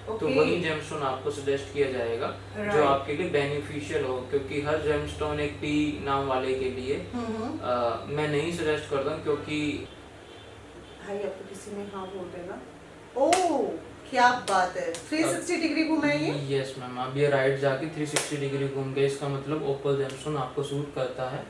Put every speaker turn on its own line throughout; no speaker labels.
तो वही जेमस्टोन आपको सजेस्ट किया जाएगा जो आपके लिए बेनिफिशियल हो, क्योंकि हर जेमस्टोन एक टी नाम वाले के लिए मैं नहीं सजेस्ट करता हूँ, क्योंकि
भाई अब तो किसी ने हाँ बोल देना। ओह क्या बात है, 360 डिग्री घुमा है ये।
यस मैम, आप ये राइट जाके 360 डिग्री घूम गए, इसका मतलब ओपल जेमस्टोन आपको सूट करता है।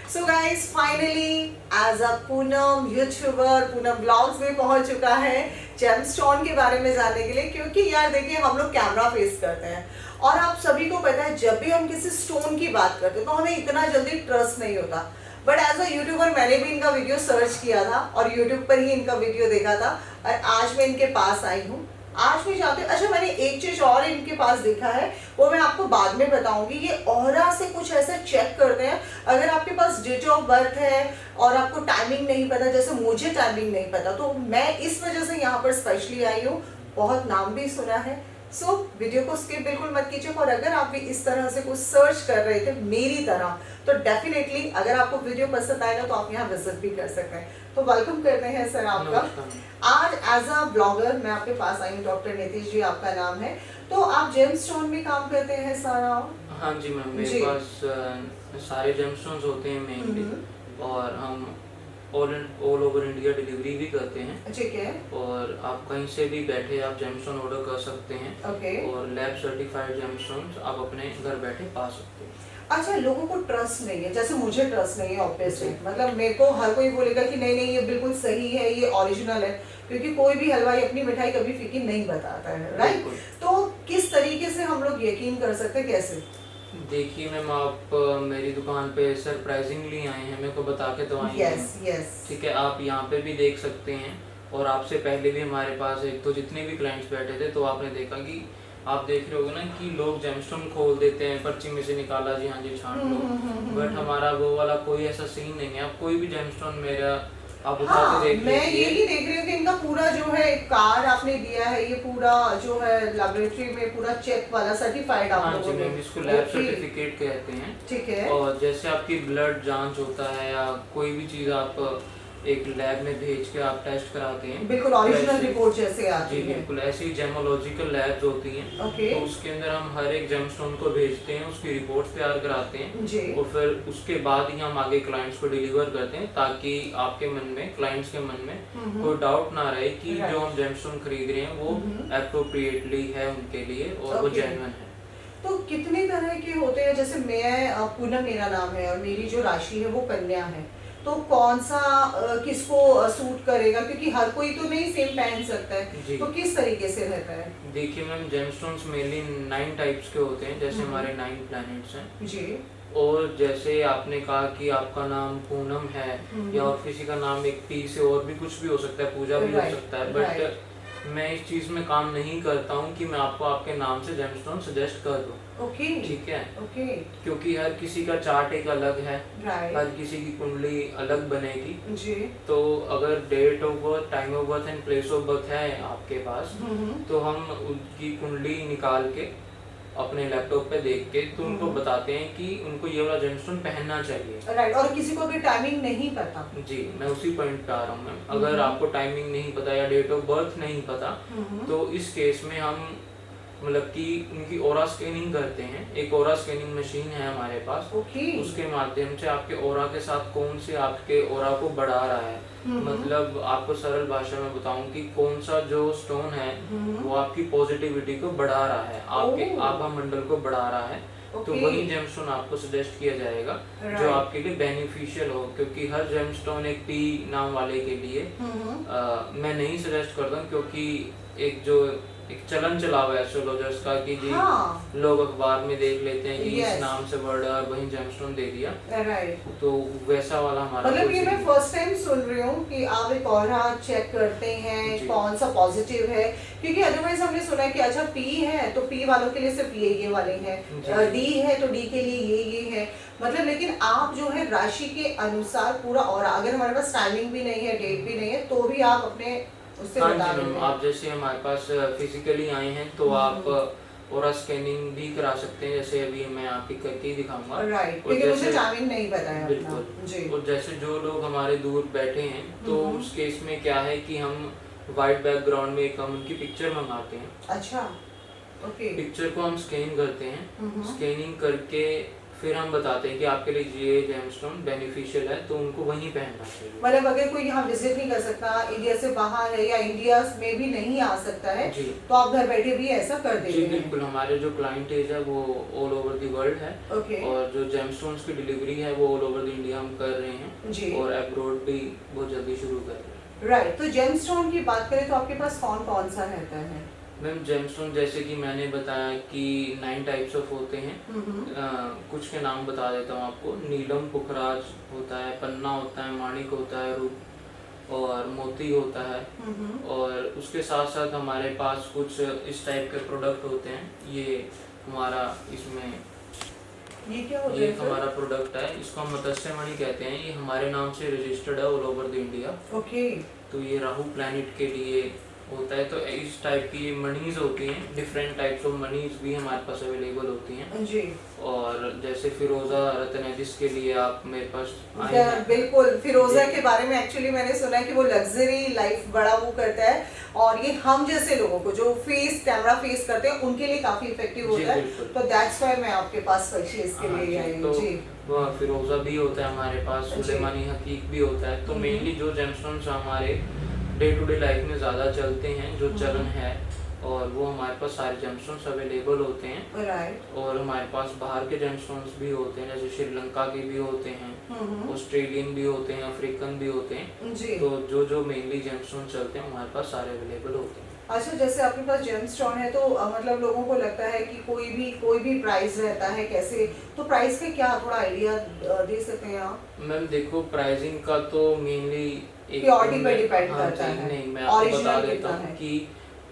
So guys finally as a Poonam YouTuber, Poonam blogs में पहुंच चुका है जेमस्टोन के बारे में जानने के लिए। क्योंकि यार देखिए हम लोग कैमरा फेस करते हैं और आप सभी को पता है जब भी हम किसी स्टोन की बात करते हैं तो हमें इतना जल्दी ट्रस्ट नहीं होता। बट एज अ यूट्यूबर मैंने भी इनका वीडियो सर्च किया था और यूट्यूब पर ही इनका वीडियो देखा था और आज मैं इनके पास आई हूँ। आज मैं चाहती हूँ, अच्छा मैंने एक चीज और इनके पास देखा है वो मैं आपको बाद में बताऊंगी। ये ऑरा से कुछ ऐसा चेक करते हैं, अगर आपके पास डेट ऑफ बर्थ है और आपको टाइमिंग नहीं पता, जैसे मुझे टाइमिंग नहीं पता, तो मैं इस वजह से यहाँ पर स्पेशली आई हूँ। बहुत नाम भी सुना है। सो वीडियो को स्किप बिल्कुल मत कीजिए। और अगर आप भी इस तरह से कुछ सर्च कर रहे थे मेरी तरह तो डेफिनेटली अगर आपको वीडियो पसंद आएगा तो आप यहाँ विजिट भी कर सकते हैं। तो वेलकम करते हैं सर आपका। आज एज अ ब्लॉगर मैं आपके पास आई हूँ। डॉक्टर नीतीश जी आपका नाम है, तो आप जेमस्टोन में काम करते हैं सारा?
हाँ जी मैम, मेरे पास सारे जेमस्टोन्स होते हैं मेनली, और हम ऑल ओवर इंडिया डिलीवरी भी करते हैं।
ठीक है।
और आप कहीं से भी बैठे आप जेमस्टोन ऑर्डर कर सकते हैं। और लैब सर्टिफाइड जेमस्टोन्स आप अपने घर बैठे पा सकते हैं।
अच्छा, लोगों को ट्रस्ट नहीं है, जैसे मुझे ट्रस्ट नहीं है ऑब्वियसली, मतलब मेरे को हर कोई बोलेगा कि नहीं नहीं ये बिल्कुल सही है, ये ओरिजिनल है, क्योंकि कोई भी हलवाई अपनी मिठाई कभी फीकी नहीं बताता है, राइट? तो किस तरीके से हम लोग यकीन कर सकते हैं, कैसे?
देखिए मैम, आप मेरी दुकान पे सरप्राइजिंगली आए हैं, मेरे को बता के तो आए हैं। ठीक है, आप यहाँ पे भी देख सकते हैं। और आपसे पहले भी हमारे पास एक तो जितने भी क्लाइंट्स बैठे थे तो आपने देखा कि आप देख रहे होगे ना कि लोग जेमस्टोन खोल देते हैं, पर्ची में से निकाला जी हाँ जी छांट लो। बट हमारा वो वाला कोई ऐसा सीन नहीं है। आप कोई भी जेमस्टोन मेरा आप उठा के देख
मैं यही देख रही हूँ कि इनका पूरा जो है कार्ड आपने दिया है, ये पूरा जो है लैबोरेटरी में पूरा चेक वाला सर्टिफाइड आप लोगों ने।
इसको लैब सर्टिफिकेट कहते हैं।
ठीक है।
और जैसे आपकी ब्लड जांच होता है या कोई भी चीज आप एक लैब में भेज के आप टेस्ट कराते हैं,
बिल्कुल ओरिजिनल रिपोर्ट जैसे आती है।
जी बिल्कुल, ऐसी जेमोलॉजिकल लैब्स होती हैं। तो उसके अंदर हम हर एक जेमस्टोन को भेजते हैं, उसकी रिपोर्ट्स तैयार कराते हैं और फिर उसके बाद ही हम आगे क्लाइंट्स को डिलीवर करते हैं, ताकि आपके मन में, क्लाइंट्स के मन में कोई डाउट ना रहे कि जो हम जेमस्टोन खरीद रहे हैं वो एप्रोप्रिएटली है उनके लिए और वो जेन्युइन है।
तो कितने तरह के होते हैं? जैसे मैं पूनम मेरा नाम है और मेरी जो राशि है वो कन्या है, तो कौन सा किसको सूट करेगा? क्योंकि हर कोई तो नहीं सेम पहन सकता है, तो किस तरीके से रहता है?
देखिए मैम, जेमस्टोन्स मेनली 9 टाइप्स के होते हैं, जैसे हमारे 9 प्लैनेट्स हैं
जी।
और जैसे आपने कहा कि आपका नाम पूनम है या और किसी का नाम एक पी से और भी कुछ भी हो सकता है, पूजा भी हो सकता है, बट मैं इस चीज में काम नहीं करता हूँ कि मैं आपको आपके नाम से जेमस्टोन सजेस्ट कर दूँ। ठीक है। क्योंकि हर किसी का चार्ट एक अलग है, हर किसी की कुंडली अलग बनेगी जी। तो अगर date of birth, time of birth and place of birth है आपके पास, तो हम उनकी कुंडली निकाल के अपने लैपटॉप पे देख के तो उनको बताते हैं कि उनको ये वाला जेमस्टोन पहनना चाहिए।
राइट। और किसी को भी टाइमिंग नहीं पता।
जी, मैं उसी पॉइंट पे आ रहा हूँ मैम। अगर आपको टाइमिंग नहीं पता या डेट ऑफ बर्थ नहीं पता, तो इस केस में हम मतलब कि उनकी ऑरा स्कैनिंग करते हैं। एक ऑरा स्कैनिंग मशीन है हमारे पास। उसके माध्यम से आपके ऑरा के साथ कौन से आपके ऑरा को बढ़ा रहा है, मतलब आपको सरल भाषा में बताऊं कि कौन सा जो स्टोन है वो आपकी पॉजिटिविटी को बढ़ा रहा है, आपके आभा मंडल को बढ़ा रहा है। तो वही जेमस्टोन आपको सजेस्ट किया जाएगा जो आपके लिए बेनिफिशियल हो, क्योंकि हर जेमस्टोन एक टी नाम वाले के लिए मैं नहीं सजेस्ट करता हूँ, क्योंकि एक जो एक चलन चला हुआ है एस्ट्रोलॉजर्स का कि जी
हाँ
लोग अखबार में देख लेते हैं कि
Yes.
इस नाम से वर्ड है और वहीं जेमस्टोन दे दिया,
राइट।
तो वैसा वाला हमारा
मतलब
कुछ
ये मैं
नहीं।
फर्स्ट टाइम सुन रही हूँ कि आप एक ऑरा चेक करते हैं
जी।
कौन सा पॉजिटिव है, क्योंकि अदरवाइज हमने सुना है कि अच्छा पी है तो पी वालों के लिए सिर्फ ये वाले हैं,
जी।
डी है तो डी के लिए ये है, मतलब लेकिन आप जो है राशि के अनुसार पूरा, और अगर हमारे पास टाइमिंग भी नहीं है, डेट भी नहीं है, तो भी आप अपने उससे
हाँ
बता
जी मैम,
देते
आप जैसे हमारे पास फिजिकली आए हैं तो आप और स्कैनिंग भी करा सकते हैं, जैसे अभी मैं आपकी करके ही दिखाऊंगा।
हैं। राइट,
और
लेकिन मुझे
जैसे
टाइमिंग नहीं पता है अपना।
बिल्कुल,
जी।
और जैसे जो लोग हमारे दूर बैठे हैं तो उस केस में क्या है कि हम वाइट बैकग्राउंड में एक हम उनकी पिक्चर मंगाते हैं,
अच्छा, ओके।
पिक्चर को हम स्कैन करते हैं,
हम्म।
स्कैनिंग करके फिर हम बताते हैं कि आपके लिए ये जेमस्टोन बेनिफिशियल है तो उनको वहीं पहनना चाहिए।
मतलब अगर कोई यहाँ विजिट नहीं कर सकता, इंडिया से बाहर है या इंडिया में भी नहीं आ सकता है,
जी
तो आप घर बैठे भी ऐसा कर देते
जी
हैं।
बिल्कुल, हमारे जो क्लाइंटेज है वो ऑल ओवर द वर्ल्ड है,
ओके।
और जो जेमस्टोन्स की डिलीवरी है वो ऑल ओवर द इंडिया हम कर रहे हैं,
जी।
और अब्रॉड भी बहुत जल्दी शुरू कर रहे हैं।
राइट, तो जेमस्टोन की बात करें तो आपके पास कौन कौन सा रहता है?
मैम जेमस्टोन जैसे कि मैंने बताया कि 9 टाइप्स ऑफ होते हैं, कुछ के नाम बता देता हूँ आपको। नीलम पुखराज होता है, पन्ना होता है, माणिक होता है, रूप और मोती होता है, और उसके साथ साथ हमारे पास कुछ इस टाइप के प्रोडक्ट होते हैं। ये हमारा इसमें
ये क्या होता
ये
है
एक
सर?
हमारा प्रोडक्ट है, इसको हम मत्स्य मणि कहते हैं। ये हमारे नाम से रजिस्टर्ड है all over the India.
Okay.
तो ये राहु प्लैनेट के लिए होता है। तो इस टाइप की मनीज होती हैं, डिफरेंट टाइप्स ऑफ मनीज भी हमारे पास अवेलेबल होती हैं।
जी।
और जैसे फिरोजा रत्न है जिसके लिए आप मेरे पास आए
क्या,
हैं।
बिल्कुल फिरोजा
जी।
के बारे में एक्चुअली मैंने सुना है कि वो लग्जरी लाइफ बड़ा वो करता है, और ये हम जैसे लोगों को जो फेस कैमरा फेस करते हैं उनके लिए काफी इफेक्टिव
जी,
होता है।
बिल्कुल।
तो दैट्स व्हाई मैं आपके पास परचेज के
हाँ
लिए
जी,
आई हूँ।
तो
जी।
वो फिरोजा भी होता है हमारे पास,
जी।
सुलेमानी हकीक भी होता है। तो मेनली जो जेमस्टोन्स हमारे डे टू डे लाइफ में ज़्यादा चलते हैं, जो चलन है, और वो हमारे पास सारे जेमस्टोन्स अवेलेबल होते हैं।
राइट।
और हमारे पास बाहर के जेमस्टोन्स भी होते हैं, जैसे श्रीलंका के भी होते हैं, ऑस्ट्रेलियन भी होते हैं, अफ्रीकन भी होते हैं।
जी।
तो जो जो मेनली जेमस्टोन चलते हैं हमारे पास सारे अवेलेबल होते हैं।
अच्छा, जैसे आपके पास जेमस्टोन है तो मतलब लोगों को लगता है कि कोई भी प्राइस रहता है, कैसे, तो प्राइस का क्या थोड़ा आइडिया दे सकते हैं आप?
मैम देखो, प्राइसिंग का तो मेनली
प्योरिटी पे डिपेंड करता
जी,
है।
नहीं मैं आपको बता
ओरिजिनल
देता
कितना
हूँ
है?
कि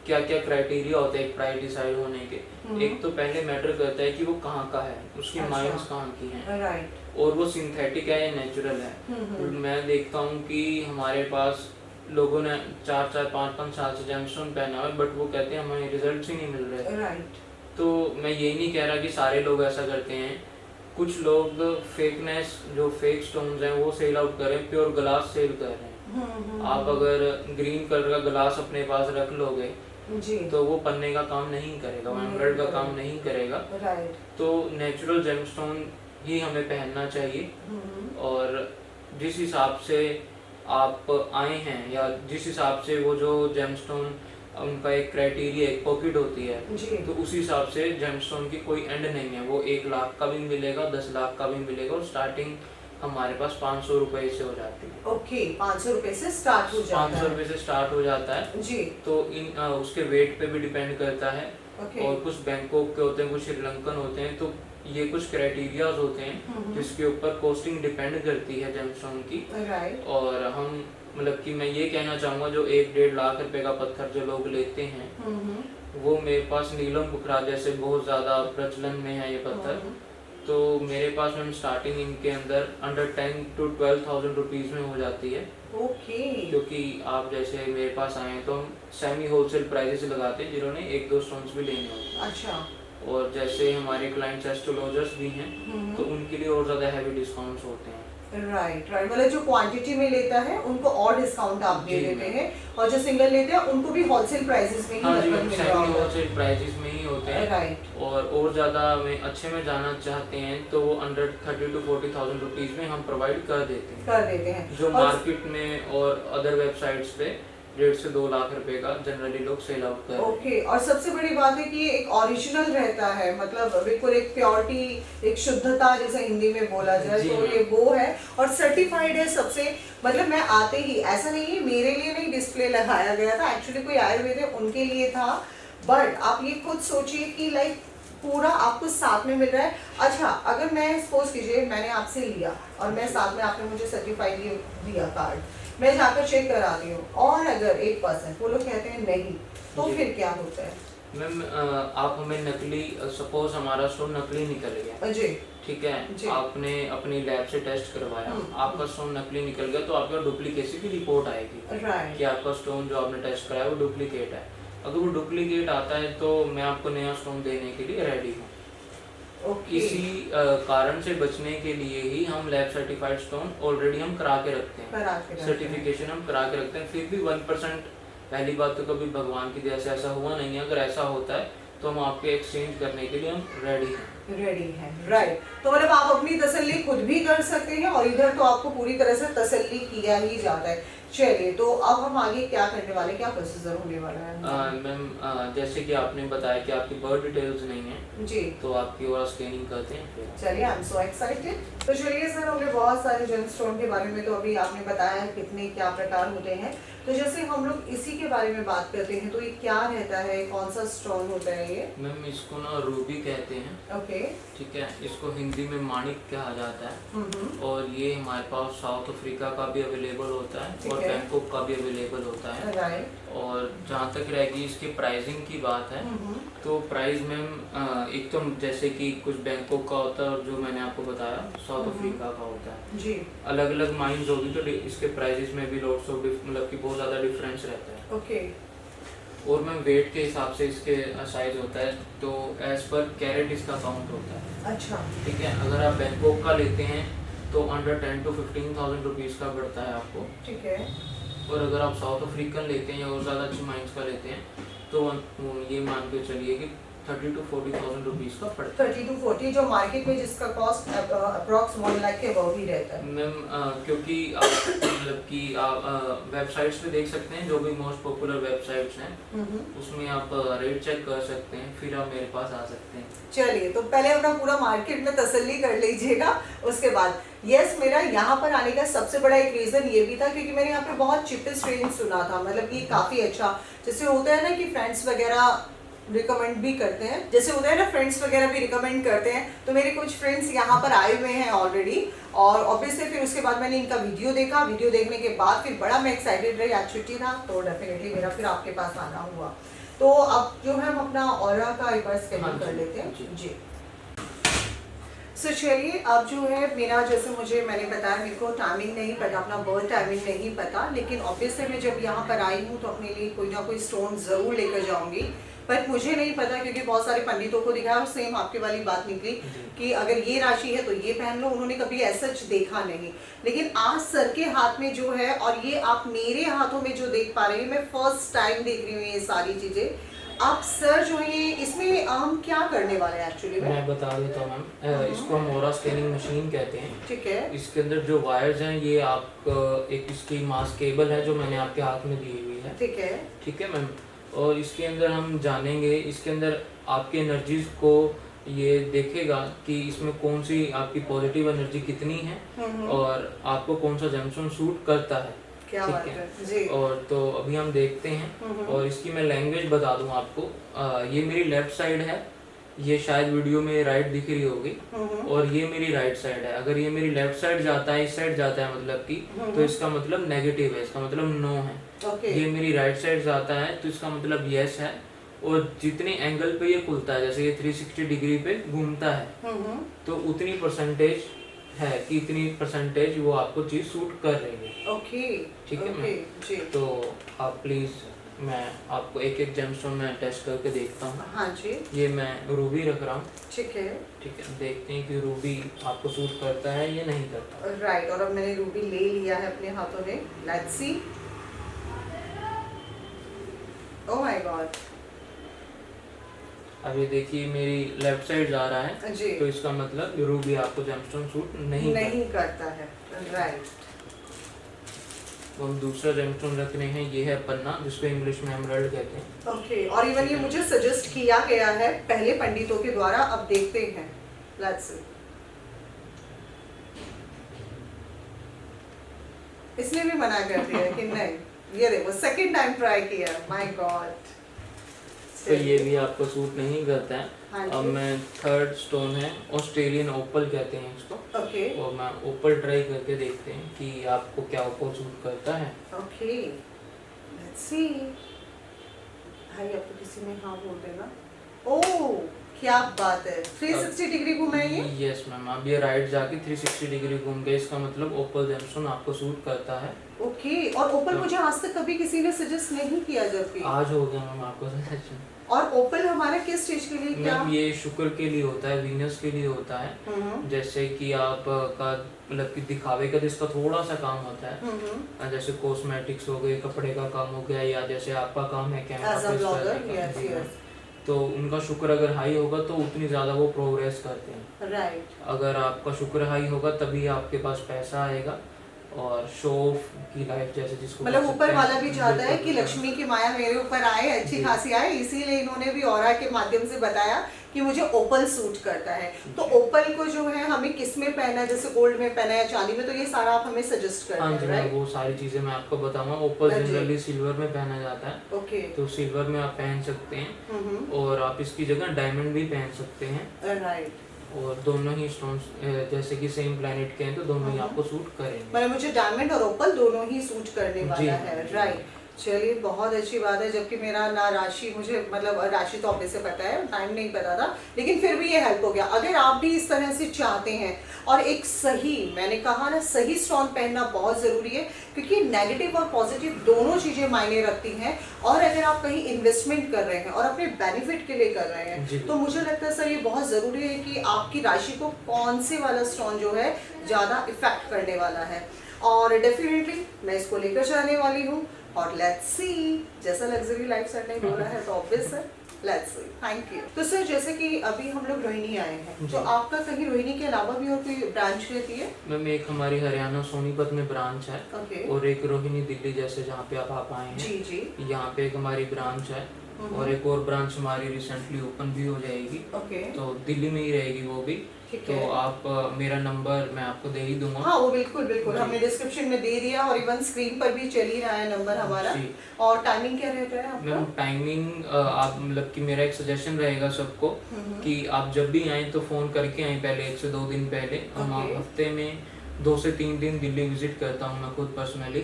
क्या क्या क्राइटेरिया होता है एक प्राइस डिसाइड होने के। एक तो पहले मैटर करता है कि वो कहाँ का है, उसकी
अच्छा।
माइंस कहाँ की हैं,
राइट।
और वो सिंथेटिक है या नेचुरल है। मैं देखता हूँ कि हमारे पास लोगों ने 4-5 साल से जेमस्टोन पहना है, बट वो कहते हैं हमें रिजल्ट ही नहीं मिल रहे।
राइट।
तो मैं यही नहीं कह रहा कि सारे लोग ऐसा करते हैं। कुछ लोग फेकनेस, जो फेक स्टोन्स हैं वो सेल आउट कर रहे हैं, प्योर ग्लास सेल कर रहे हैं। आप अगर ग्रीन कलर का ग्लास अपने पास रख लोगे
जी।
तो वो पन्ने का काम नहीं करेगा, वो एमराल्ड का काम नहीं करेगा।
राइट।
तो नेचुरल जेमस्टोन ही हमें पहनना चाहिए, और जिस हिसाब से आप आए हैं या जिस हिसाब से वो जो जेमस्टोन उनका एक क्राइटेरिया, एक पॉकेट होती है,
जी।
तो उस हिसाब से जेमस्टोन की कोई एंड नहीं है। वो 1 लाख का भी मिलेगा, 10 लाख का भी मिलेगा, और स्टार्टिंग हमारे पास 500 रुपए से हो जाती है।
ओके, 500 रुपए से स्टार्ट हो जाता
500
है।
रुपए से स्टार्ट हो जाता है।
जी।
तो उसके वेट पे भी डिपेंड करता है।
ओके।
और कुछ बैंकॉक के होते हैं, कुछ श्रीलंकन होते हैं। तो ये कुछ क्राइटेरियाज होते हैं जिसके ऊपर कॉस्टिंग डिपेंड करती है जेमस्टोन की।
राइट।
और हम मतलब कि मैं ये कहना चाहूँगा, जो 1-1.5 लाख रुपए का पत्थर जो लोग लेते हैं, वो मेरे पास नीलम पुखराज जैसे बहुत ज़्यादा प्रचलन में है ये पत्थर। तो मेरे पास मैम स्टार्टिंग इनके अंदर अंडर 10 to 12,000 रुपीज़ में हो जाती है।
ओके।
क्योंकि आप जैसे मेरे पास आए हैं तो हम सेमी होलसेल प्राइसेस लगाते हैं, जिन्होंने 1-2 स्टोन्स भी लेने होते हैं।
अच्छा।
और जैसे हमारे क्लाइंट्स एस्ट्रोलॉजर्स भी हैं, तो उनके लिए और ज़्यादा हैवी डिस्काउंट्स होते हैं।
राइट। मतलब जो क्वांटिटी में लेता है उनको और डिस्काउंट आप दे
जी,
देते
मैम।
हैं, और जो सिंगल लेते हैं उनको भी होलसेल प्राइसेस में ही
हाँ जी
लगभग
मैम,
मिल रहा
सेमी
होगा।
होलसेल प्राइसेस में ही होते हैं।
राइट।
और ज़्यादा में अच्छे में जाना चाहते हैं तो वो अंडर 30 to 40,000 रुपीज़ में हम प्रोवाइड कर देते हैं।
कर देते हैं
जो
और
मार्केट में और अदर वेबसाइट्स पे 1.5 से 2 लाख रुपए का जनरली लोग सेल आउट कर रहे हैं।
ओके। और सबसे बड़ी बात है कि ये एक ओरिजिनल रहता है, मतलब बिल्कुल एक प्योरिटी, एक शुद्धता जैसे हिंदी में बोला जाए,
जी
तो
मैम।
ये वो है और सर्टिफाइड है सबसे। मतलब मैं आते ही, ऐसा नहीं है मेरे लिए नहीं डिस्प्ले लगाया गया था, एक्चुअली कोई आयुर्वेद है उनके लिए था, बट आप ये खुद सोचिए कि लाइक पूरा आपको साथ में मिल रहा है। अच्छा, अगर मैं सपोज कीजिए मैंने आपसे लिया और मैं साथ में आपने मुझे सर्टिफाइड दिया कार्ड, मैं जाकर चेक कराती हूँ और अगर 1% वो लोग कहते हैं नहीं, तो
जी।
फिर क्या होता है?
मैम आप हमें नकली, सपोज हमारा स्टोन नकली निकल गया,
जी
ठीक
जी।
है, आपने अपनी लैब से टेस्ट करवाया, आपका स्टोन नकली निकल गया, तो आपका डुप्लीकेसी की रिपोर्ट आएगी कि
राइट।
आपका स्टोन जो आपने टेस्ट कराया वो डुप्लीकेट है। अगर वो डुप्लीकेट आता है तो मैं आपको नया स्टोन देने के लिए रेडी हूँ।
ओके।
इसी कारण से बचने के लिए ही हम लैब सर्टिफाइड स्टोन ऑलरेडी हम करा के रखते हैं,
करा के रखते हैं।
सर्टिफिकेशन हम करा के रखते हैं। फिर भी 1%, पहली बात तो कभी भगवान की दया से ऐसा हुआ नहीं है, अगर ऐसा होता है तो हम आपके एक्सचेंज करने के लिए हम रेडी हैं।
रेडी है, राइट। तो मतलब आप अपनी तसल्ली खुद भी कर सकते हैं और इधर तो आपको पूरी तरह से तसल्ली किया ही जाता है। चलिए, तो अब हम आगे क्या करने वाले, क्या प्रोसीजर होने वाला है?
मैम जैसे कि आपने बताया कि आपकी बर्थ डिटेल्स नहीं है,
जी,
तो आपकी और स्कैनिंग करते हैं फिर।
चलिए, आई एम सो एक्साइटेड। तो चलिए सर, हमने बहुत सारे जेम स्टोन के बारे में तो अभी आपने बताया है कितने क्या प्रकार होते हैं। तो जैसे हम लोग इसी के बारे में बात करते हैं, तो ये क्या रहता है, कौन सा स्टोन होता है ये?
मैम इसको ना रूबी कहते हैं,
ओके।
ठीक है, इसको हिंदी में माणिक कहा जाता है। और ये हमारे पास साउथ अफ्रीका का भी अवेलेबल होता है
ठीक
और
है।
बैंकॉक का भी अवेलेबल होता है।
राइट।
और जहाँ तक रहेगी इसकी प्राइसिंग की बात है, तो प्राइस मैम एक तो जैसे कि कुछ बैंकॉक का होता है और जो मैंने आपको बताया साउथ अफ्रीका का होता है।
जी।
अलग अलग माइंस होगी तो इसके प्राइसेस में भी लॉट्स ऑफ मतलब कि बहुत ज़्यादा डिफरेंस रहता है।
ओके।
और मैम वेट के हिसाब से इसके साइज होता है, तो एज पर कैरेट इसका काउंट होता है।
अच्छा।
ठीक है, अगर आप बैंकॉक का लेते हैं तो अंडर 10 to 15,000 रुपीज़ का पड़ता है आपको।
ठीक है।
और अगर आप साउथ अफ्रीकन लेते हैं या और ज़्यादा अच्छी माइंस का लेते हैं तो ये मान के चलिए कि 30 to 40,000 रुपीज़ का पड़ता है।
30 to 40 जो मार्केट में जिसका कॉस्ट अप्रॉक्स 1 लाख के अबव ही रहता है।
मैम क्योंकि आप मतलब कि आप वेबसाइट्स पे देख सकते हैं, जो भी मोस्ट पॉपुलर वेबसाइट्स हैं उसमें आप रेट चेक कर सकते हैं, फिर आप मेरे पास आ सकते हैं।
चलिए, तो पहले अपना पूरा मार्केट में तसल्ली कर लीजिएगा, उसके बाद यस, मेरा यहाँ पर आने का सबसे बड़ा एक रीज़न ये भी था क्योंकि मैंने यहाँ पे बहुत चीपेस्ट रेंज सुना था, मतलब ये काफ़ी अच्छा, जैसे होता है ना कि फ्रेंड्स वगैरह रिकमेंड भी करते हैं, जैसे होता है ना फ्रेंड्स वगैरह भी रिकमेंड करते हैं, तो मेरे कुछ फ्रेंड्स यहाँ पर आए हुए हैं ऑलरेडी, और ऑब्वियसली फिर उसके बाद मैंने इनका वीडियो देखा, वीडियो देखने के बाद फिर बड़ा मैं एक्साइटेड रही, आज छुट्टी था तो डेफिनेटली मेरा फिर आपके पास आना हुआ। तो अब जो है हम अपना ऑरा का एक बार स्केड्यूल कर लेते हैं। जी। सो चलिए, अब जो है मेरा, जैसे मैंने बताया मेरे को टाइमिंग नहीं पता, अपना बर्थ टाइमिंग नहीं पता, लेकिन ऑब्वियसली मैं जब यहाँ पर आई हूँ तो अपने लिए कोई ना कोई स्टोन ज़रूर लेकर जाऊँगी। बट मुझे नहीं पता क्योंकि बहुत सारे पंडितों को दिखाया और सेम आपके वाली बात निकली कि अगर ये राशि है तो ये पहन लो, उन्होंने कभी ऐसा देखा नहीं। लेकिन आज सर के हाथ में जो है और ये आप मेरे हाथों में जो देख पा रहे हैं, मैं फर्स्ट टाइम देख रही हूँ ये सारी चीज़ें। आप सर जो है इसमें हम क्या करने वाले हैं एक्चुअली में?
मैं बता देता हूँ मैम, इसको हम ऑरा स्कैनिंग मशीन कहते हैं।
ठीक है।
इसके अंदर जो वायर्स हैं ये आप एक इसकी मास केबल है जो मैंने आपके हाथ में दी हुई है।
ठीक है।
ठीक है मैम, और इसके अंदर हम जानेंगे, इसके अंदर आपकी एनर्जीज को ये देखेगा कि इसमें कौन सी आपकी पॉजिटिव एनर्जी कितनी है और आपको कौन सा जेमस्टोन सूट करता है।
क्या बात है जी।
और तो अभी हम देखते हैं और इसकी मैं लैंग्वेज बता दूं आपको। ये मेरी लेफ्ट साइड है, ये शायद वीडियो में राइट दिख रही होगी, और ये मेरी राइट साइड है। अगर ये मेरी लेफ्ट साइड जाता है, इस साइड जाता है मतलब कि, तो इसका मतलब नेगेटिव है, इसका मतलब नो है। ये मेरी राइट साइड जाता है तो इसका मतलब यस है। और जितने एंगल पे ये खुलता है, जैसे ये 360 डिग्री पे घूमता है, तो उतनी परसेंटेज है कि इतनी परसेंटेज वो आपको चीज सूट कर रही है।
ओके।
ठीक है मैम
जी।
तो आप प्लीज, मैं आपको एक एक जेमस्टोन में टेस्ट करके देखता हूँ।
हाँ जी।
ये मैं रूबी रख रहा हूँ।
ठीक है।
ठीक है, देखते हैं कि रूबी आपको सूट करता है या नहीं करता।
राइट, और अब मैंने रूबी ले लिया है अपने हाथों में। Let's see. Oh my God.
अब ये देखिए मेरी लेफ्ट साइड जा रहा है
जी।
तो इसका मतलब रूबी आपको जेमस्टोन सूट नहीं
करता है। राइट।
तो हम दूसरा जेमस्टोन रख रहे हैं, ये है पन्ना, जिसको इंग्लिश में एमराल्ड कहते हैं।
ओके, और इवन ये मुझे सजेस्ट किया गया है पहले पंडितों के द्वारा। अब देखते हैं। Let's see. इसने भी मना कर दिया कि नहीं। ये देखो, सेकंड टाइम ट्राई किया। My God.
तो ये भी आपको सूट नहीं करता है।
हाँ
अब
जी।
मैं थर्ड स्टोन है, ऑस्ट्रेलियन ओपल कहते हैं इसको,
ओके
और मैं ओपल ट्राई करके देखते हैं कि आपको क्या ओपल सूट करता है।
Okay, let's see. भाई अब तो किसी ने हाँ बोल देना। ओह क्या बात है, 360 डिग्री घुमा है ये।
यस मैम, आप ये राइट जाके 360 डिग्री घूम गए, इसका मतलब ओपल जेमस्टोन आपको सूट करता है।
ओके, और ओपल
तो-
मुझे आज तक कभी किसी ने सजेस्ट नहीं किया जबकि।
आज हो गया मैम आपको सजेशन।
और ओपल हमारा किस चीज के लिए क्या?
मैम ये शुक्र के लिए होता है, वीनस के लिए होता है। जैसे कि आप का मतलब कि दिखावे का जिसका थोड़ा सा काम होता है, जैसे कॉस्मेटिक्स हो गए, कपड़े का काम हो गया, या जैसे आपका काम है camera
As a
face
blogger,
करने का,
yes,
जी मैम।
yes.
तो उनका शुक्र अगर हाई होगा तो उतनी ज्यादा वो प्रोग्रेस करते हैं।
राइट।
अगर आपका शुक्र हाई होगा तभी आपके पास पैसा आएगा, और शो ऑफ की लाइफ जैसे जिसको
मतलब
कह
ऊपर
सकते
वाला
हैं।
भी चाहता है कि
बिल्कुल।
लक्ष्मी की माया मेरे ऊपर आए, अच्छी
जी।
खासी आए, इसीलिए इन्होंने भी ऑरा के माध्यम से बताया कि मुझे ओपल सूट करता है। तो ओपल को जो है हमें किस में पहना है, जैसे गोल्ड में पहना है, चांदी में, तो ये सारा आप हमें सजेस्ट करते
हाँ
हैं,
जी, मैं
राइट?
वो सारी चीजें मैं आपको बताऊंगा। ओपल
हाँ जी।
जनरली सिल्वर में पहना जाता है,
ओके।
तो सिल्वर में आप पहन सकते हैं, और आप इसकी जगह डायमंड भी पहन सकते हैं।
राइट।
और दोनों ही स्टोन्स जैसे कि सेम प्लेनेट के हैं, तो दोनों ही आपको सूट करेंगे।
मतलब मुझे डायमंड और ओपल दोनों ही सूट करने
जी,
वाला है,
जी।
राइट? चलिए बहुत अच्छी बात है, जबकि मेरा ना राशि, मुझे मतलब राशि तो ऑब्वियस से पता है, टाइम नहीं पता था, लेकिन फिर भी ये हेल्प हो गया। अगर आप भी इस तरह से चाहते हैं, और एक सही, मैंने कहा ना, सही स्टोन पहनना बहुत ज़रूरी है, क्योंकि नेगेटिव और पॉजिटिव दोनों चीज़ें मायने रखती हैं। और अगर आप कहीं इन्वेस्टमेंट कर रहे हैं और अपने बेनिफिट के लिए कर रहे
जी।
हैं, तो मुझे लगता है सर ये बहुत ज़रूरी है कि आपकी राशि को कौन से वाला स्टोन जो है ज़्यादा इफेक्ट करने वाला है। और डेफिनेटली मैं इसको लेकर जाने वाली हूँ, और लेट्स सी, जैसा लग्जरी लाइफ सर ने बोला है तो ऑब्वियस है, लेट्स सी। Thank you. तो सर जैसे कि अभी हम लोग रोहिणी आए हैं,
जी।
तो आपका कहीं रोहिणी के अलावा भी और कोई ब्रांच रहती है?
मैम एक हमारी हरियाणा सोनीपत में ब्रांच है,
ओके।
और एक रोहिणी दिल्ली जैसे जहाँ पे आप आए हैं,
जी जी।
यहाँ पे एक हमारी ब्रांच है, और एक और ब्रांच हमारी रिसेंटली ओपन भी हो जाएगी,
ओके।
तो दिल्ली में ही रहेगी वो भी।
ठीक
तो
है।
आप मेरा नंबर मैं आपको दे ही दूंगा।
हाँ वो बिल्कुल बिल्कुल
जी।
हमने डिस्क्रिप्शन में दे दिया, और इवन स्क्रीन पर भी चल ही रहा है नंबर हमारा।
जी।
और टाइमिंग क्या रहता है आपका?
मैम टाइमिंग आप मतलब कि मेरा एक सजेशन रहेगा सबको कि आप जब भी आएँ तो फ़ोन करके आएँ पहले, 1 से 2 दिन पहले। हम
ओके।
हफ्ते में 2 से 3 दिन दिल्ली विजिट करता हूँ मैं खुद पर्सनली,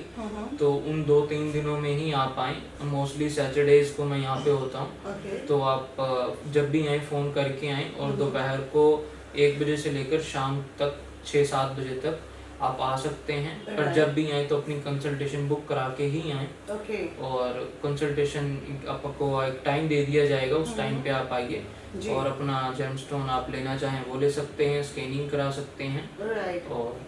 तो उन 2-3 दिनों में ही आप आएँ। मोस्टली सैटरडेज को मैं यहाँ पे होता हूँ,
ओके।
तो आप जब भी आएँ फ़ोन करके आएँ, और दोपहर को 1 बजे से लेकर शाम तक 6-7 बजे तक आप आ सकते हैं। पर
Right.
जब भी आए तो अपनी कंसल्टेशन बुक करा के ही आएँ,
ओके।
और कंसल्टेशन आपको एक टाइम दे दिया जाएगा, उस टाइम पे आप आइए,
जी।
और अपना जेमस्टोन आप लेना चाहें वो ले सकते हैं, स्कैनिंग करा सकते हैं,
राइट।
और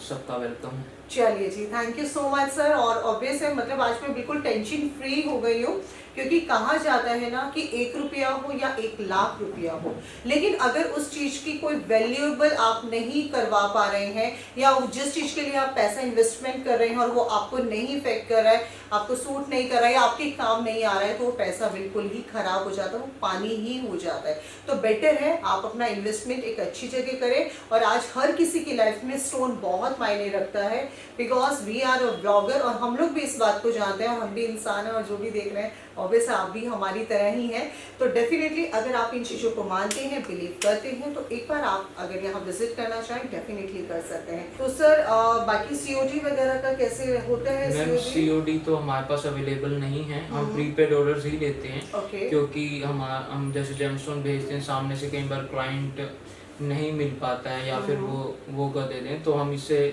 सबका वेलकम है।
चलिए जी, thank you so much sir. और ऑब्वियस है, मतलब आज मैं बिल्कुल टेंशन फ्री हो गई हूँ, क्योंकि कहा जाता है ना कि 1 रुपया हो या 1 लाख रुपया हो, लेकिन अगर उस चीज की कोई वैल्यूएबल आप नहीं करवा पा रहे हैं, या जिस चीज के लिए आप पैसा इन्वेस्टमेंट कर रहे हैं और वो आपको नहीं इफेक्ट कर रहा है, आपको सूट नहीं कर रहा है, या आपके काम नहीं आ रहा है, तो वो पैसा बिल्कुल ही खराब हो जाता है, वो पानी ही हो जाता है। तो बेटर है आप अपना इन्वेस्टमेंट एक अच्छी जगह करें। और आज हर किसी की लाइफ में स्टोन बहुत मायने रखता है, because we are a blogger, और हम लोग भी इस बात को जानते हैं, और हम भी इंसान हैं, और जो भी देख रहे हैं ऑब्वियस आप भी हमारी तरह ही हैं। तो डेफिनेटली अगर आप इन चीज़ों को मानते हैं, बिलीव करते हैं, तो एक बार आप अगर यहाँ विजिट करना चाहें डेफिनेटली कर सकते हैं। तो सर बाकी सीओडी वगैरह का कैसे होता है?
मैम सीओडी तो हमारे पास अवेलेबल नहीं है, हम प्रीपेड ऑर्डर्स ही लेते हैं,
ओके।
क्योंकि हम जैसे जेमस्टोन भेजते हैं, सामने से कई बार क्लाइंट नहीं मिल पाता है, या फिर वो कर देते हैं, तो हम इससे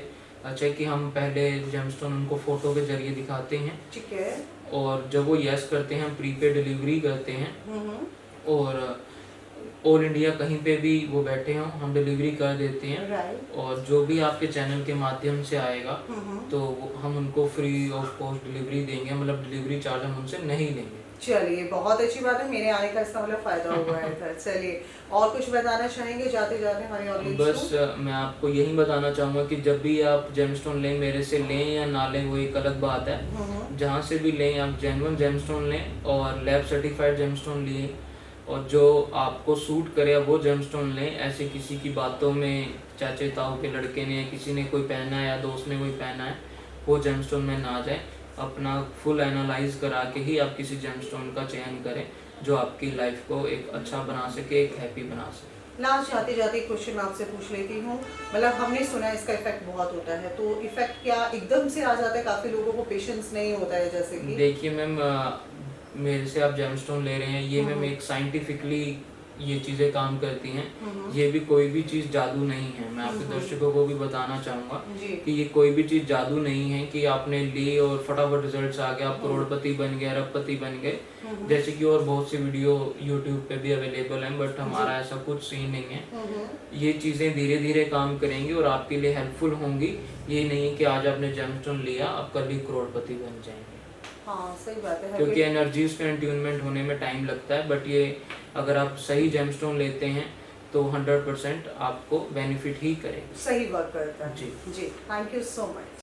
अच्छा है कि हम पहले जेमस्टोन उनको फोटो के जरिए दिखाते हैं,
ठीक है।
और जब वो यस करते हैं हम प्रीपेड डिलीवरी करते हैं, और ऑल इंडिया कहीं पे भी वो बैठे हों हम डिलीवरी कर देते हैं।
राइट।
और जो भी आपके चैनल के माध्यम से आएगा तो हम उनको फ्री ऑफ कॉस्ट डिलीवरी देंगे, मतलब डिलीवरी चार्ज हम उनसे नहीं लेंगे।
चलिए बहुत अच्छी बात है, मेरे आने का इसका मतलब फायदा हुआ है सर। चलिए और कुछ बताना चाहेंगे जाते जाते हमारे ऑडियंस को?
बस मैं आपको यही बताना चाहूँगा कि जब भी आप जेमस्टोन लें, मेरे से लें या ना लें वो एक अलग बात है, जहाँ से भी लें आप जेन्युइन जेमस्टोन लें, और लैब सर्टिफाइड जेमस्टोन लिए, और जो आपको सूट करे वो जेमस्टोन लें। ऐसे किसी की बातों में चाचे ताऊ के लड़के ने या किसी ने कोई पहना है या दोस्त ने कोई पहना है वो जेमस्टोन में ना जाए। अपना फुल एनालाइज करा के ही आप किसी जेमस्टोन का चयन करें, जो आपकी लाइफ को एक अच्छा बना सके, एक हैप्पी बना सके।
लास्ट जाते जाते क्वेश्चन मैं आपसे पूछ लेती हूँ, मतलब हमने सुना है इसका इफेक्ट बहुत होता है, तो इफेक्ट क्या एकदम से आ जाता है? काफी लोगों को पेशेंस नहीं होता है, जैसे कि
देखिए मैम, मेरे से आप जेमस्टोन ले रहे हैं, ये मैम एक साइंटिफिकली ये चीज़ें काम करती हैं। ये भी कोई भी चीज़ जादू नहीं है। मैं आपके दर्शकों को भी बताना चाहूँगा
जी।
कि ये कोई भी चीज़ जादू नहीं है कि आपने ली और फटाफट रिजल्ट्स आ गए, आप करोड़पति बन गए, अरबपति बन गए, जैसे कि और बहुत सी वीडियो यूट्यूब पे भी अवेलेबल हैं। बट हमारा ऐसा कुछ सीन नहीं है। ये चीज़ें धीरे धीरे काम करेंगी और आपके लिए हेल्पफुल होंगी। ये नहीं है कि आज आपने जेमस्टोन लिया आप कल ही करोड़पति बन जाएंगे।
हाँ सही बात है,
क्योंकि एनर्जीज का अट्यूनमेंट होने में टाइम लगता है। बट ये अगर आप सही जेमस्टोन लेते हैं तो 100% आपको बेनिफिट ही करेगा।
सही वर्क करता है।
जी।
जी, थैंक यू सो मच।